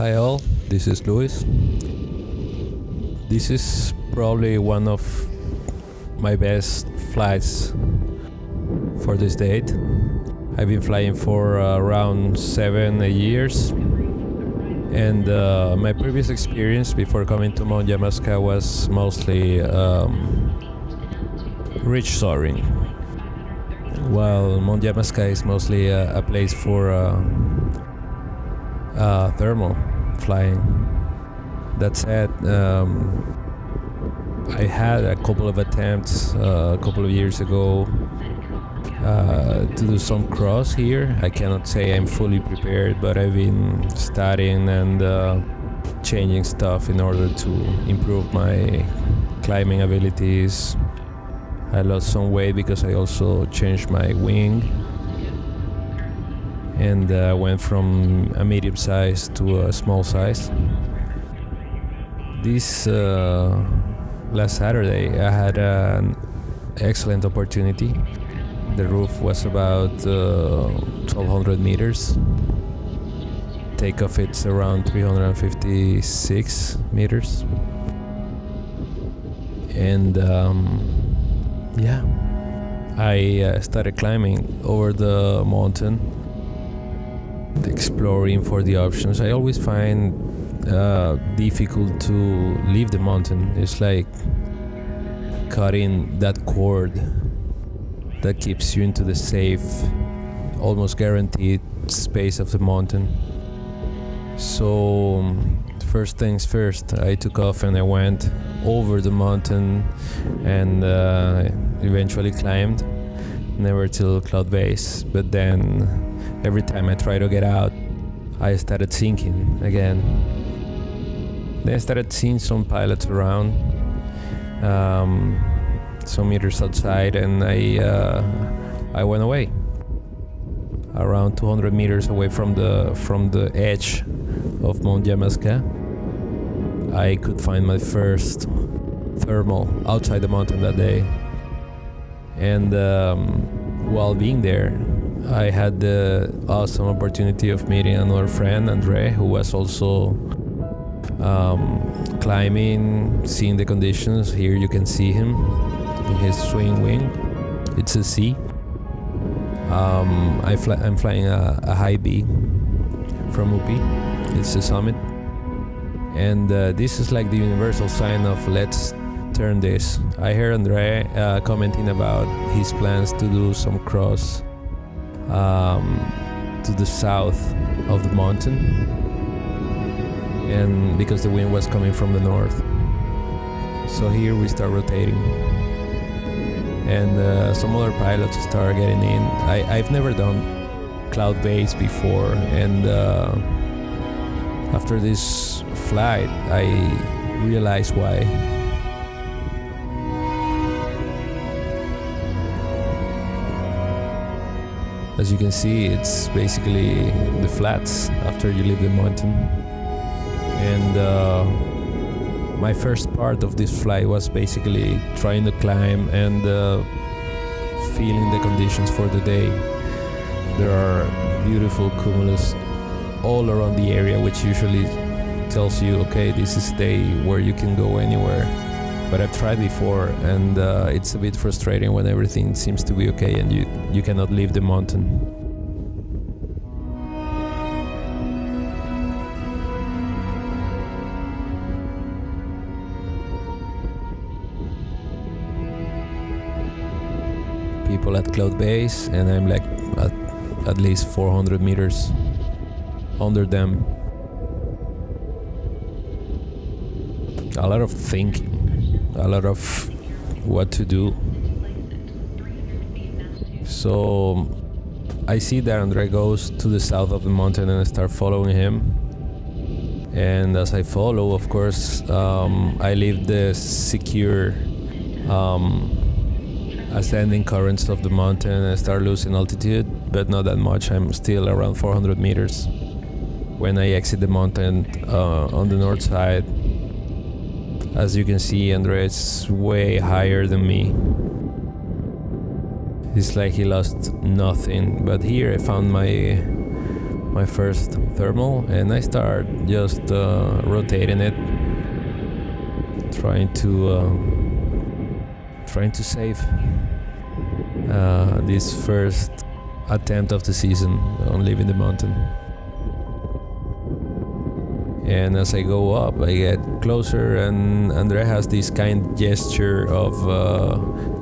Hi all, this is Luis. This is probably one of my best flights for this date. I've been flying for around 7 years, and my previous experience before coming to Mount Yamaska was mostly ridge soaring, while Mount Yamaska is mostly a place for thermal flying. That said, I had a couple of attempts a couple of years ago to do some cross here. I cannot say I'm fully prepared, but I've been studying and changing stuff in order to improve my climbing abilities. I lost some weight because I also changed my wing and went from a medium size to a small size. This last Saturday I had an excellent opportunity. The roof was about 1,200 meters. Takeoff it's around 356 meters. And I started climbing over the mountain, exploring for the options. I always find difficult to leave the mountain. It's like cutting that cord that keeps you into the safe, almost guaranteed space of the mountain. So first things first, I took off and I went over the mountain and eventually climbed, never till cloud base. But then every time I tried to get out, I started sinking again. Then I started seeing some pilots around, some meters outside, and I went away. Around 200 meters away from the edge of Mount Yamaska, I could find my first thermal outside the mountain that day. And while being there, I had the awesome opportunity of meeting another friend, Andre, who was also climbing, seeing the conditions. Here you can see him in his swing wing. It's a C. I'm flying a high B from UP. It's a summit. And this is like the universal sign of let's turn this. I heard Andre commenting about his plans to do some cross to the south of the mountain, and because the wind was coming from the north. So here we start rotating, and some other pilots start getting in. I've never done cloud base before, and after this flight I realized why. As you can see, it's basically the flats after you leave the mountain. And my first part of this flight was basically trying to climb and feeling the conditions for the day. There are beautiful cumulus all around the area, which usually tells you, okay, this is a day where you can go anywhere. But I've tried before, and it's a bit frustrating when everything seems to be okay and you cannot leave the mountain. People at cloud base, and I'm like at least 400 meters under them. A lot of thinking, a lot of what to do. So I see that Andre goes to the south of the mountain, and I start following him. And as I follow, of course, I leave the secure ascending currents of the mountain and start losing altitude, but not that much. I'm still around 400 meters. When I exit the mountain on the north side, as you can see, Andre is way higher than me. It's like he lost nothing. But here I found my first thermal, and I start just rotating it, trying to save this first attempt of the season on leaving the mountain. And as I go up, I get closer, and Andre has this kind gesture of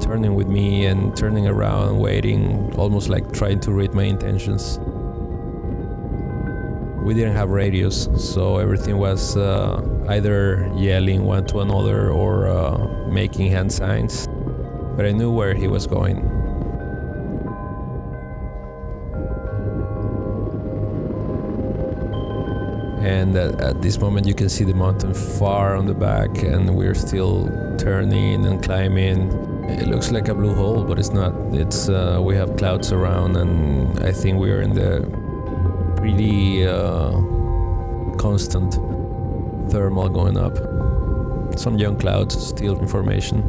turning with me and turning around, waiting, almost like trying to read my intentions. We didn't have radios, so everything was either yelling one to another or making hand signs, but I knew where he was going. And at this moment you can see the mountain far on the back, and we're still turning and climbing. It looks like a blue hole, but it's not. It's we have clouds around, and I think we are in the pretty constant thermal going up. Some young clouds, still information.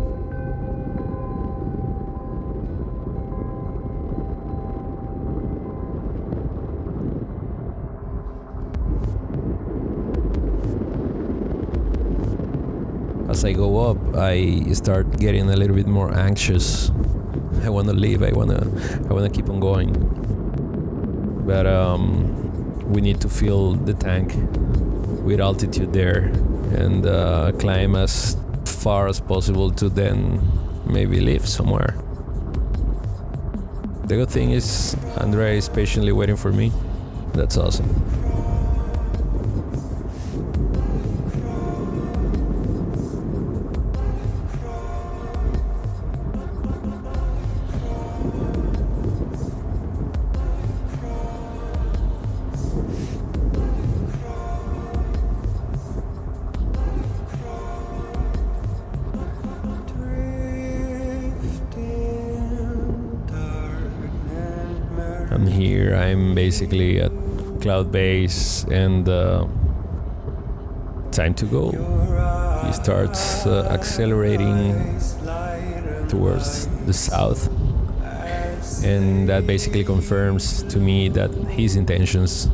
As I go up, I start getting a little bit more anxious. I want to leave. I want to keep on going. But we need to fill the tank with altitude there and climb as far as possible to then maybe live somewhere. The good thing is Andre is patiently waiting for me. That's awesome. And here I'm basically at cloud base, and time to go. He starts accelerating towards the south, and that basically confirms to me that his intentions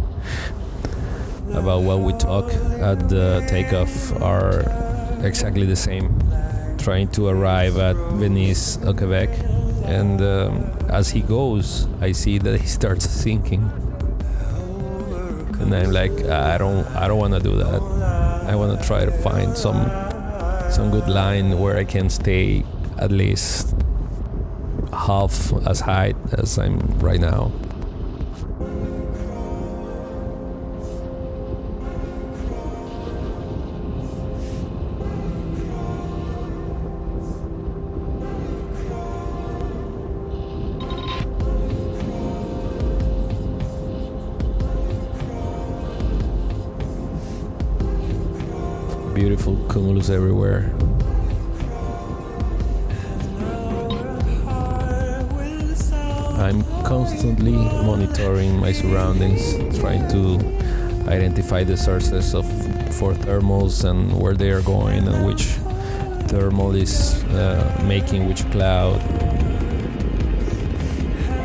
about what we talk at the takeoff are exactly the same, trying to arrive at Venise, Quebec. And as he goes, I see that he starts thinking, and I'm like, I don't want to do that. I want to try to find some good line where I can stay at least half as high as I'm right now. Beautiful cumulus everywhere. I'm constantly monitoring my surroundings, trying to identify the sources for thermals and where they are going and which thermal is making which cloud.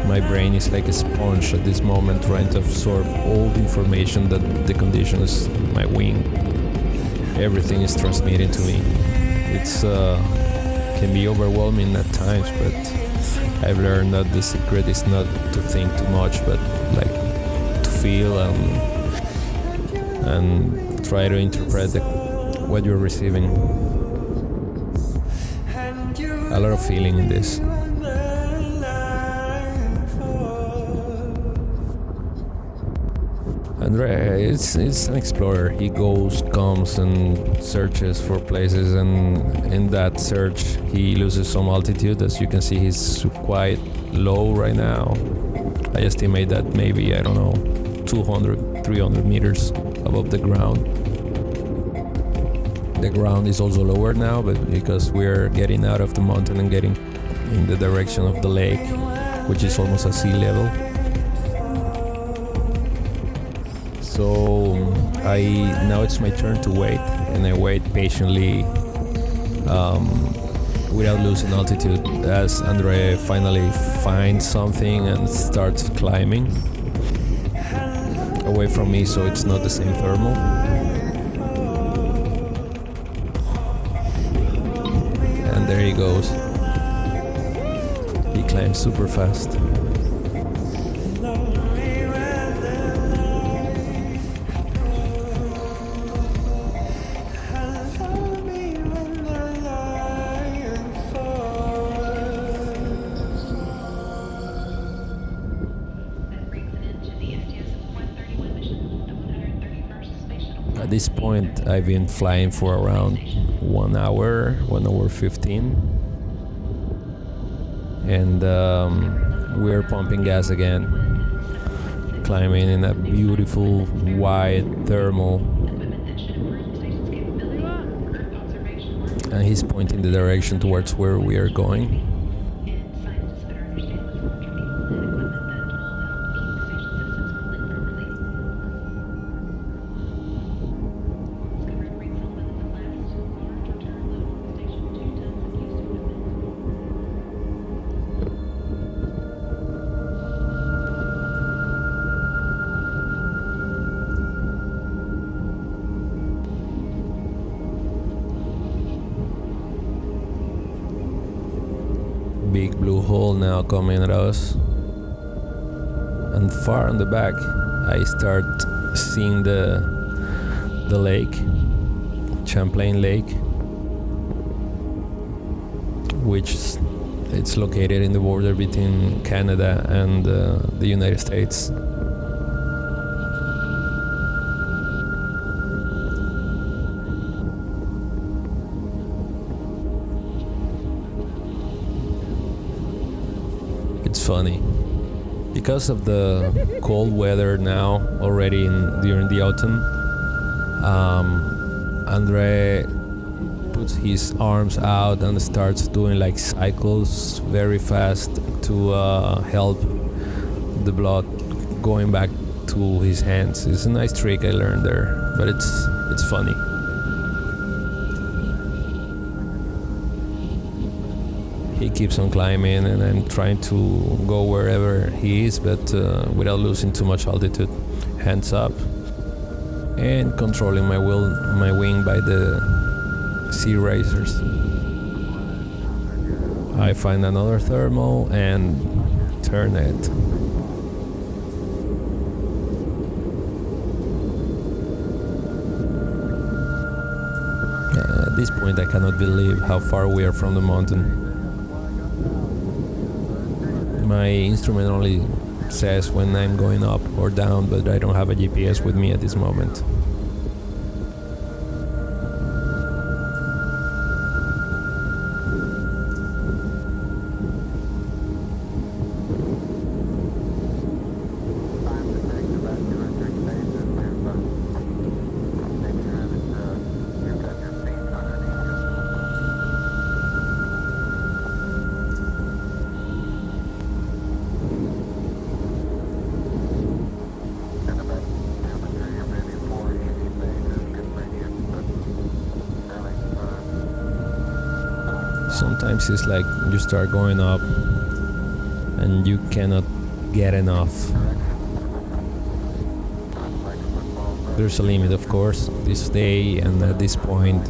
My brain is like a sponge at this moment, trying to absorb all the information that the conditions in my wing. Everything is transmitting to me. It's can be overwhelming at times, but I've learned that the secret is not to think too much, but like to feel and try to interpret what you're receiving. A lot of feeling in this. Andre, it's an explorer. He goes, comes, and searches for places, and in that search, he loses some altitude. As you can see, he's quite low right now. I estimate that maybe, 200, 300 meters above the ground. The ground is also lower now, but because we're getting out of the mountain and getting in the direction of the lake, which is almost at sea level. So now it's my turn to wait, and I wait patiently without losing altitude as Andre finally finds something and starts climbing. away from me, so it's not the same thermal. And there he goes. He climbs super fast. At this point, I've been flying for around 1 hour, 1 hour 15. And we're pumping gas again, climbing in a beautiful wide thermal. And he's pointing the direction towards where we are going. Big blue hole now coming at us, and far on the back I start seeing the lake, Champlain Lake, which it's located in the border between Canada and the United States. It's funny because of the cold weather now already during the autumn. Andre puts his arms out and starts doing like cycles very fast to help the blood going back to his hands. It's a nice trick I learned there, but it's funny. He keeps on climbing, and I'm trying to go wherever he is, but without losing too much altitude. Hands up, and controlling my wing by the sea racers. I find another thermal and turn it. At this point, I cannot believe how far we are from the mountain. My instrument only says when I'm going up or down, but I don't have a GPS with me at this moment. Sometimes it's like you start going up and you cannot get enough. There's a limit, of course, this day, and at this point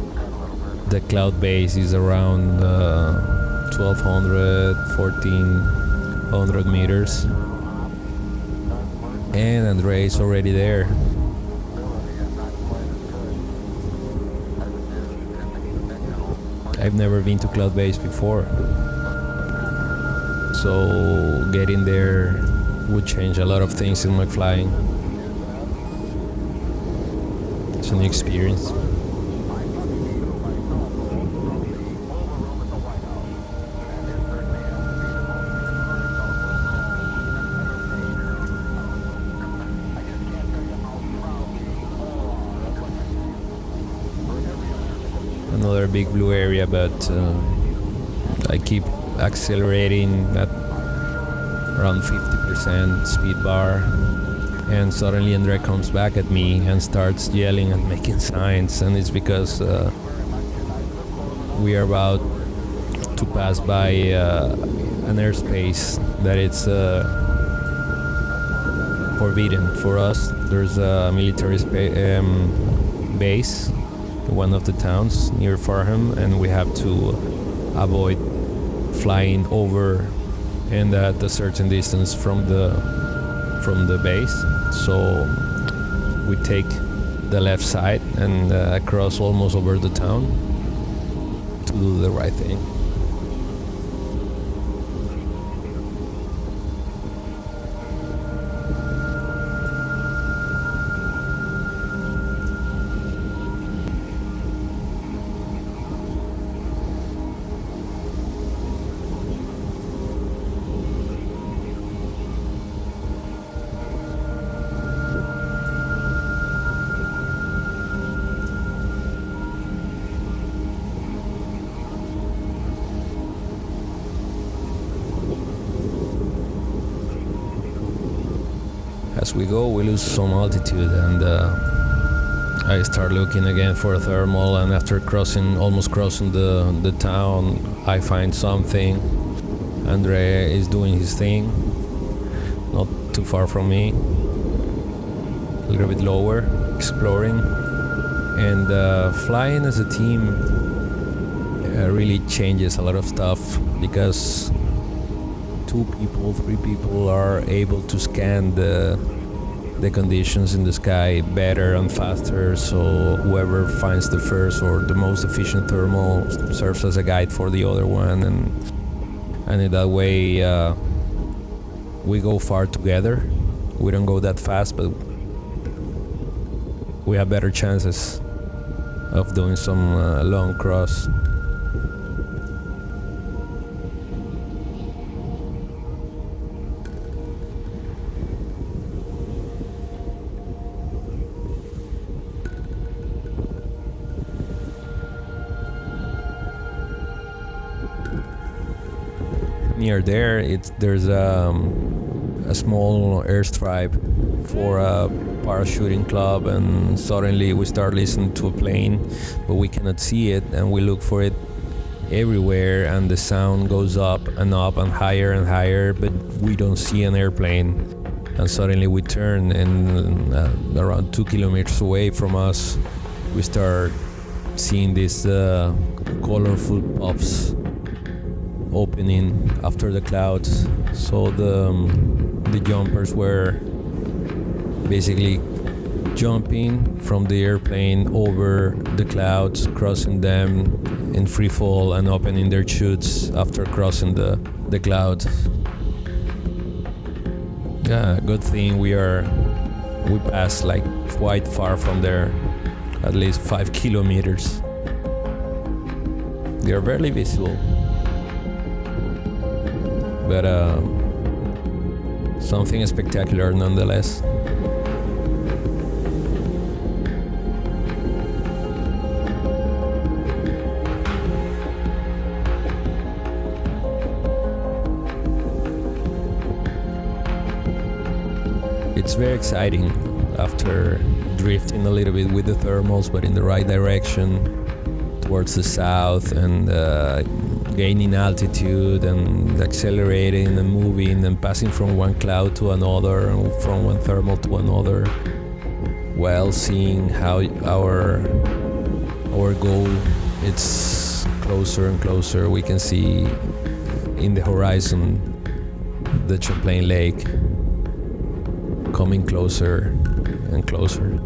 the cloud base is around 1200, 1400 meters, and Andre is already there. I've never been to cloud base before, so getting there would change a lot of things in my flying. It's a new experience. Another big blue area, but I keep accelerating at around 50% speed bar, and suddenly Andre comes back at me and starts yelling and making signs, and it's because we are about to pass by an airspace that it's forbidden for us. There's a military base in one of the towns near Farham, and we have to avoid flying over and at a certain distance from the base. So we take the left side and cross almost over the town to do the right thing. As we go, we lose some altitude, and I start looking again for a thermal, and after almost crossing the town, I find something. Andre is doing his thing, not too far from me, a little bit lower, exploring. And flying as a team really changes a lot of stuff, because 2 people, 3 people are able to scan the conditions in the sky better and faster, so whoever finds the first or the most efficient thermal serves as a guide for the other one, and in that way we go far together. We don't go that fast, but we have better chances of doing some long cross. Near there, there's a small airstrip for a parachuting club, and suddenly we start listening to a plane, but we cannot see it, and we look for it everywhere, and the sound goes up and higher, but we don't see an airplane. And suddenly we turn, and around 2 kilometers away from us, we start seeing these colorful puffs opening after the clouds. So the jumpers were basically jumping from the airplane over the clouds, crossing them in free fall and opening their chutes after crossing the clouds. Yeah, good thing we passed like quite far from there, at least 5 kilometers. They are barely visible, but something spectacular nonetheless. It's very exciting after drifting a little bit with the thermals, but in the right direction towards the south, and gaining altitude and accelerating and moving and passing from one cloud to another and from one thermal to another, while seeing how our goal, it's closer and closer. We can see in the horizon the Champlain Lake coming closer and closer.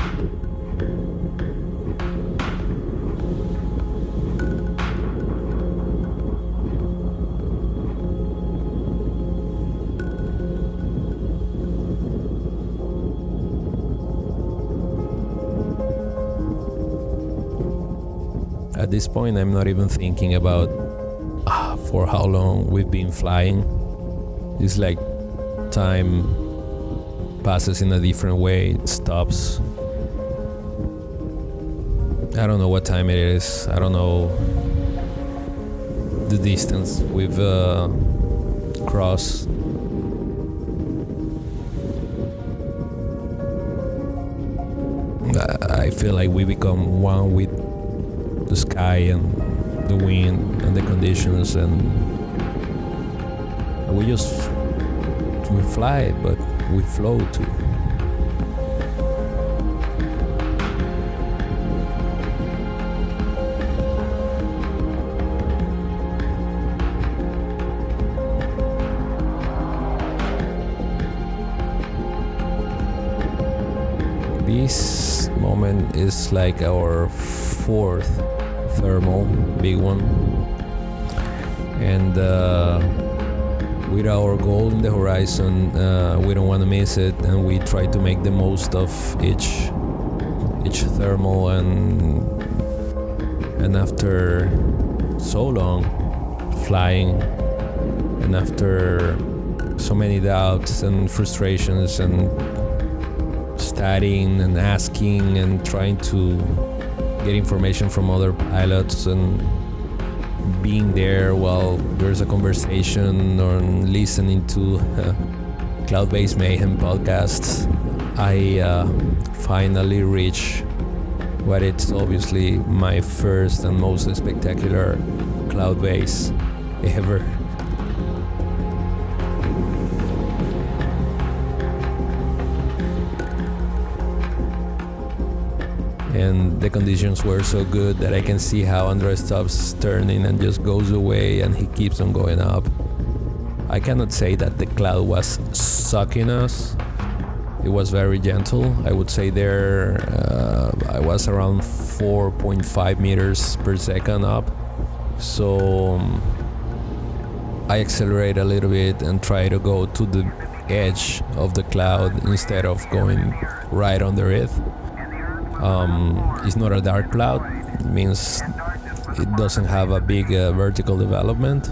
At this point, I'm not even thinking about for how long we've been flying. It's like time passes in a different way, it stops. I don't know what time it is, I don't know the distance we've crossed. I feel like we become one with the sky and the wind and the conditions, and we fly, but we flow too. This moment is like our fourth thermal, big one. And with our goal in the horizon, we don't want to miss it, and we try to make the most of each thermal. And after so long flying, and after so many doubts and frustrations, and studying and asking and trying to get information from other pilots, and being there while there's a conversation or listening to Cloud-Based Mayhem podcasts, I finally reached what it's obviously my first and most spectacular cloud base ever. And the conditions were so good that I can see how Andre stops turning and just goes away, and he keeps on going up. I cannot say that the cloud was sucking us. It was very gentle. I would say there I was around 4.5 meters per second up. So I accelerate a little bit and try to go to the edge of the cloud instead of going right under it. It's not a dark cloud. It means it doesn't have a big vertical development.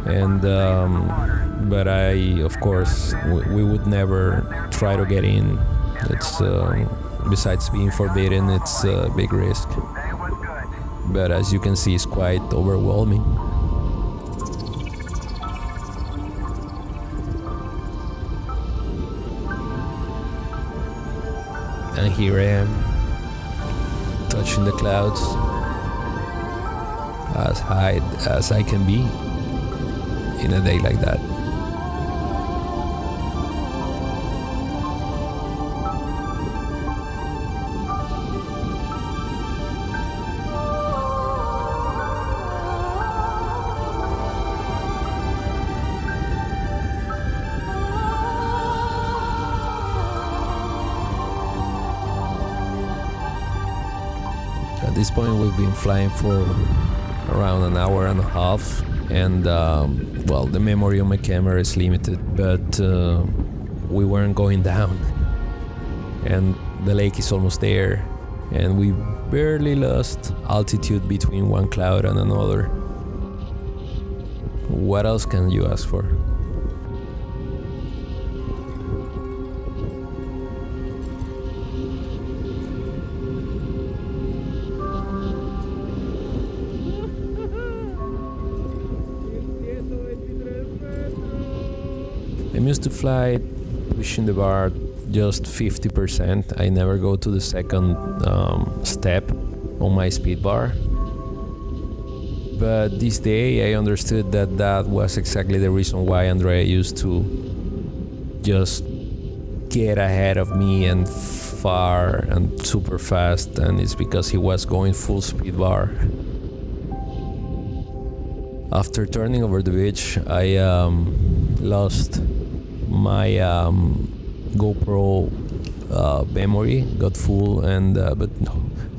And but of course, we would never try to get in. It's besides being forbidden, it's a big risk. But as you can see, it's quite overwhelming. And here I am, touching the clouds as high as I can be in a day like that. At this point, we've been flying for around an hour and a half, and well, the memory on my camera is limited, but we weren't going down, and the lake is almost there, and we barely lost altitude between one cloud and another. What else can you ask for? I'm used to fly pushing the bar just 50%. I never go to the second step on my speed bar. But this day I understood that that was exactly the reason why Andrea used to just get ahead of me and far and super fast, and it's because he was going full speed bar. After turning over the beach, I lost my GoPro memory, got full, and but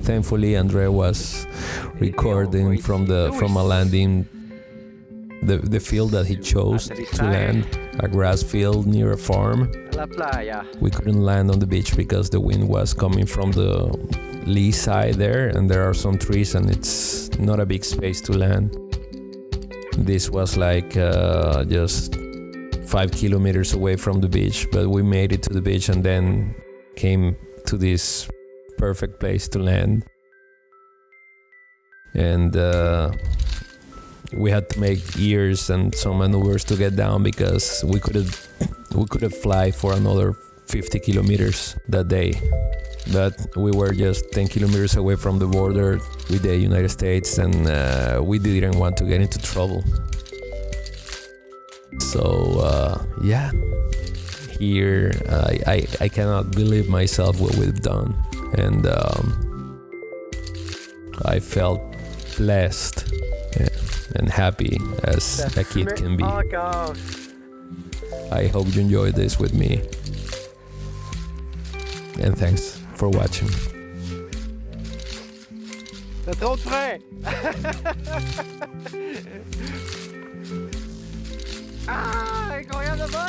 thankfully Andrea was recording from a landing, the field that he chose to land, a grass field near a farm. We couldn't land on the beach because the wind was coming from the lee side there, and there are some trees and it's not a big space to land. This was like just 5 kilometers away from the beach, but we made it to the beach and then came to this perfect place to land. And we had to make gears and some maneuvers to get down because we couldn't fly for another 50 kilometers that day. But we were just 10 kilometers away from the border with the United States, and we didn't want to get into trouble. So yeah, here I cannot believe myself what we've done, and I felt blessed and happy as a kid can be. I hope you enjoyed this with me. And thanks for watching. C'est trop de frais! Ah! Incroyable de bon!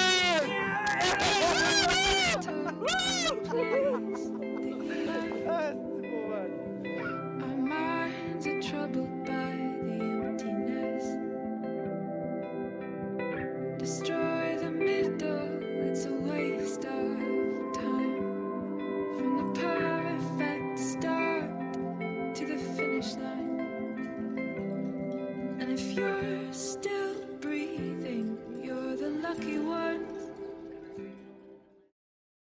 Our minds are troubled by the emptiness. Destroy the middle, it's a waste of time. From the perfect start to the finish line. And if you're still breathing, you're the lucky ones.